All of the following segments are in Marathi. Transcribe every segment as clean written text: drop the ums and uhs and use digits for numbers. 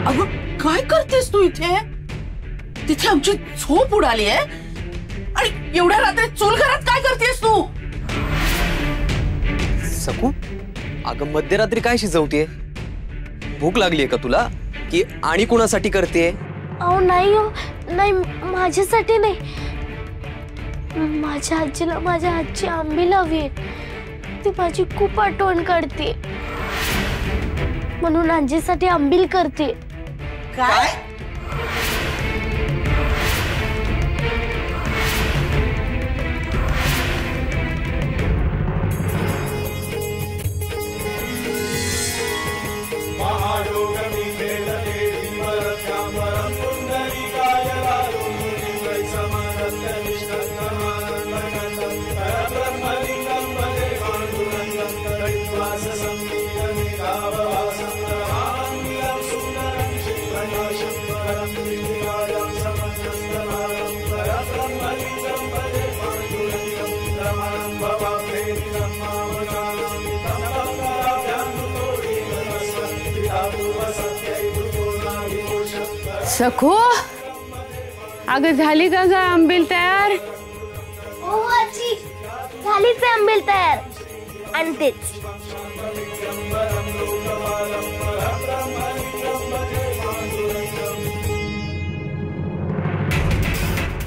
अगं काय करतेस तू इथे? तिथे आमची झोप उडाली आहे आणि एवढ्या रात्री चूल घरात काय करतेस तू? सकू, अगं मध्यरात्री काय शिजवतेय? भूक लागलीये का तुला की आणि कोणासाठी करतेय? अहो नाही हो, नाही माझ्यासाठी नाही, माझ्या आजीला माझ्या हातची आंबील हवी आहे. ती माझी खूप आठवण काढते म्हणून आजीसाठी आंबील करते. काय? सखू, अगं झाली का ग आंबील तयार? हो आजी, झालीच आहे आंबील तयार. आणतेच.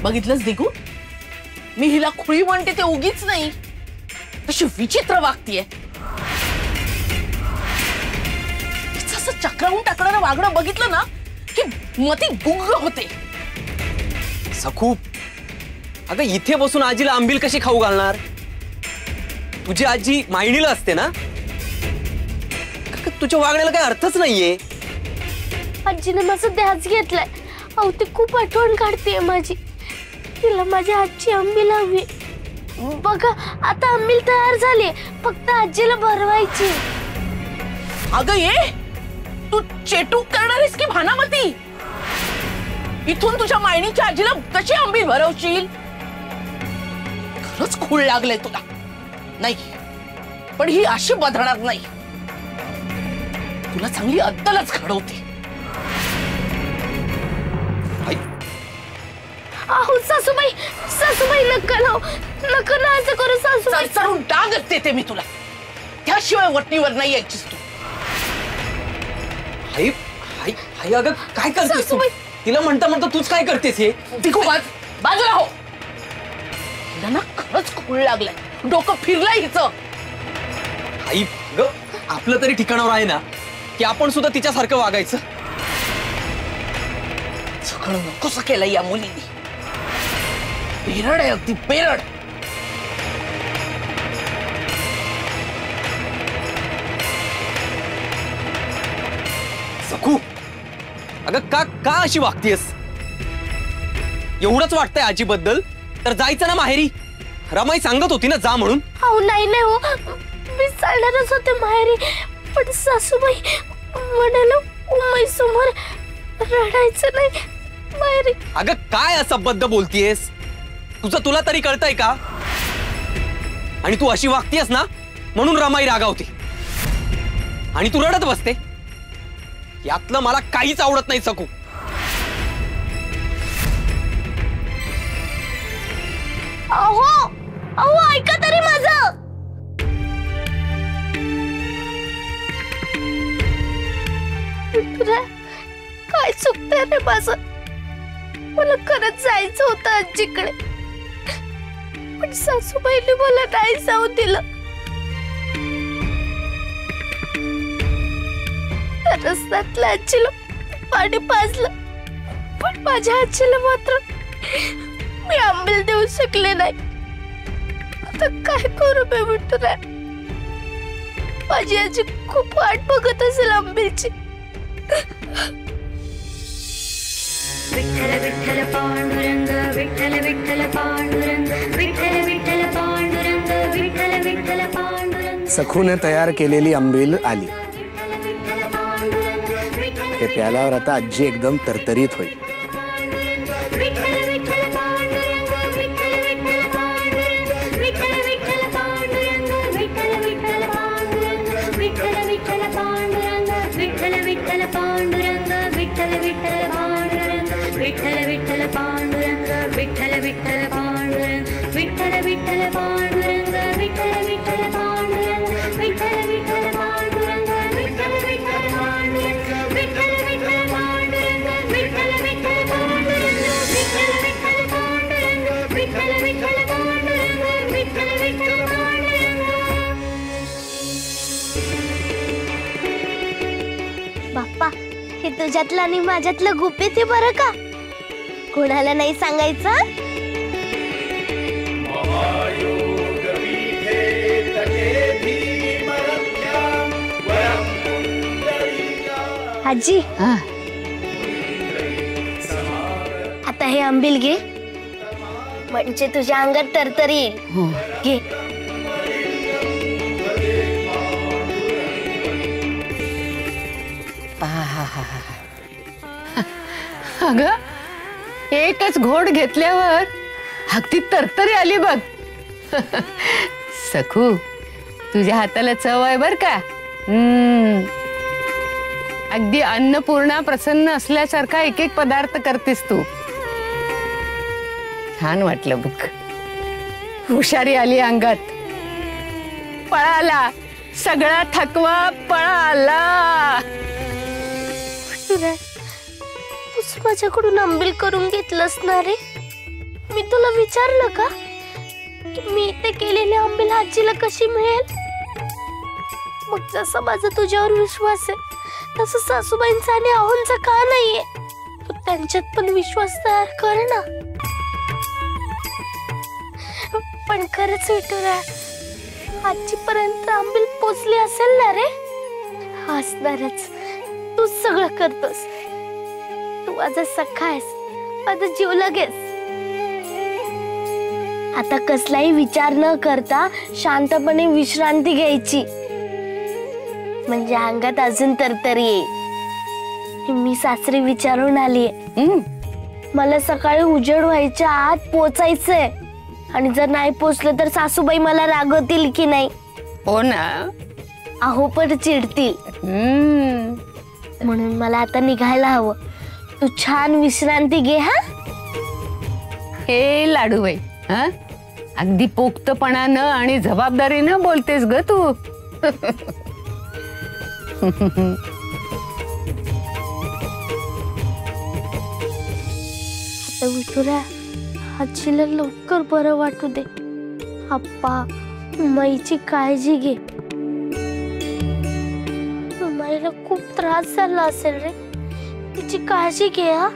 बघितलंस दिगू, मी हिला खुळी म्हणते ते उगीच नाही, तशी विचित्र वागतीये. हिचं असं चक्रावून टाकणारं वागणं बघितलं ना की मती गुंग होते. सखू, अगं इथे बसून आजीला आंबील कशी खाऊ घालणार? तुझी आजी मायणीला असते ना. तुझ्या वागण्याला काही अर्थच नाहीये. आजीने माझं ध्यास घेतलाय. अहो ती खूप आठवण काढते माझी. तिला माझ्या हातची आंबील हवी. बघा आता आंबील तयार झाली, फक्त आजीला भरवायची. अगं ये, तू चेटूक करणारीस की भानामती? इथून तुझ्या मायनीच्या आजीला कशी आंबील भरवशील? खरंच खूळ लागले तुला. नाही पण ही अशी बदलणार नाही. तुला चांगली अद्दलच घडवते. अहो सासूबाई, सासूबाई नका लाव, नका ना असं करू सासूबाई. चरचरून डाग देते मी तुला, त्याशिवाय वटणीवर नाही यायचीस तू. हाय हाय हाय, अगं काय करतेस तू? तिला म्हणता म्हणता तूच काय करतेस? हे दिगू बाजूला हो. हिला ना खरंच खूळ लागलाय, डोकं फिरलंय हिचं. आई ग, आपलं तरी ठिकाणावर आहे ना की आपण सुद्धा तिच्यासारखं वागायचं. सगळं नकोसं केलं या मुलीने. बेरड आहे अगदी बेरड. सखू, अगं का का अशी वागतेस? एवढंच वाटतंय आजीबद्दल तर जायचं ना माहेरी. रमाई सांगत होती ना जा म्हणून. अहो नाही नाही हो, मी चालणारच होते माहेरी, पण सासूबाई म्हणाला उमाई समोर रडायचं नाही माहेरी. अगं काय असंबद्ध बोलतीयस? तुला तरी कळतंय का? आणि तू अशी वागतीयस ना म्हणून रमाई रागावते आणि तू रडत बसते. यातलं मला काहीच आवडत नाही सकू. अहो अहो ऐका तरी माझं. काय चुकतंय रे माझं? मला खरंच जायचं होतं आजीकडे, पण सासूबाईने मला नाही जाऊ दिलं. रस्त्यातल्या आजीला पाणी पाजलं, पण माझ्या आजीला मात्र मी आंबील देऊ शकले नाही. आता काय करू बे विठुरा? माझी आजी खूप वाट बघत असेल आंबीलची. विठ्ठल विठ्ठल पांडुरंग, विठ्ठल विठ्ठल पांडुरंग, विठ्ठल विठ्ठल पांडुरंग, विठ्ठल विठ्ठल पांडुरंग. सखूने तयार केलेली आंबील आली. ते प्याल्यावर आता आजी एकदम तरतरीत होईल. विठ्ठल विठ्ठल पांडुरंग, विठ्ठल विठ्ठल पांडुरंग, विठ्ठल विठ्ठल पांडुरंग विठ्ठल विठ्ठल पांडुरंग विठ्ठल विठ्ठल पांडुरंग विठ्ठल विठ्ठल पांडुरंग विठ्ठल विठ्ठल पांडुरंग विठ्ठल विठ्ठल पांडुरंग विठ्ठल विठ्ठल पांडुरंग विठ्ठल विठ्ठल पांडुरंग विठ्ठल विठ्ठल पांडुरंग विठ्ठल विठ्ठल पांडुरंग विठ्ठल विठ्ठल पांडुरंग विठ्ठल विठ्ठल पांडुरंग. बाप्पा, हे तुझ्यातलं आणि माझ्यातलं गुपित आहे बरं का. कोणाला नाही सांगायचं. आजी, आता हे आंबील घे, म्हणजे तुझ्या अंगात तरतरी येईल. घे. अगं, एकच घोट घेतल्यावर अगदी तरतरी आली बघ. सखू, तुझ्या हाताला चव आहे बर का. अगदी अन्नपूर्णा प्रसन्न असल्यासारखा एक एक पदार्थ करतेस तू. छान वाटलं बघ. हुशारी आली अंगात. पळाला सगळा थकवा, पळाला. तूच माझ्याकडून आंबील करून घेतलंस ना रे. मी तुला विचारलं का की मी इथे केलेली आंबील आजीला कशी मिळेल. मग जसा माझा तुझ्यावर विश्वास आहे तसं सासूबाईंचा आणि आहोंचा का नाहीये. तू त्यांच्यात पण विश्वास तयार कर ना. पण खरंच विठुरा, आजीपर्यंत आंबील पोचली असेल ना रे. असणारच. तूच सगळं करतोस. तू माझा सखा आहेस, माझा जीव लगेच. आता कसलाही विचार न करता शांतपणे विश्रांती घ्यायची, म्हणजे अंगात अजून तरतरी येईल. मी सासरी विचारून आलीये. मला सकाळी उजेड व्हायच्या आत पोचायचंय, आणि जर नाही पोचलं तर सासूबाई मला रागवतील की नाही. हो ना. अहो पण चिडतील. म्हणून मला आता निघायला हवं. तू छान विश्रांती घे. हा, हे लाडूबाई, हा, अगदी पोक्तपणानं आणि जबाबदारीनं बोलतेस ग तू. आता विठुरा, आजीला लवकर बरं वाटू दे. आप्पा, माईची काळजी घे. माईला खूप त्रास झाला असेल रे. तिची काळजी घे. हा,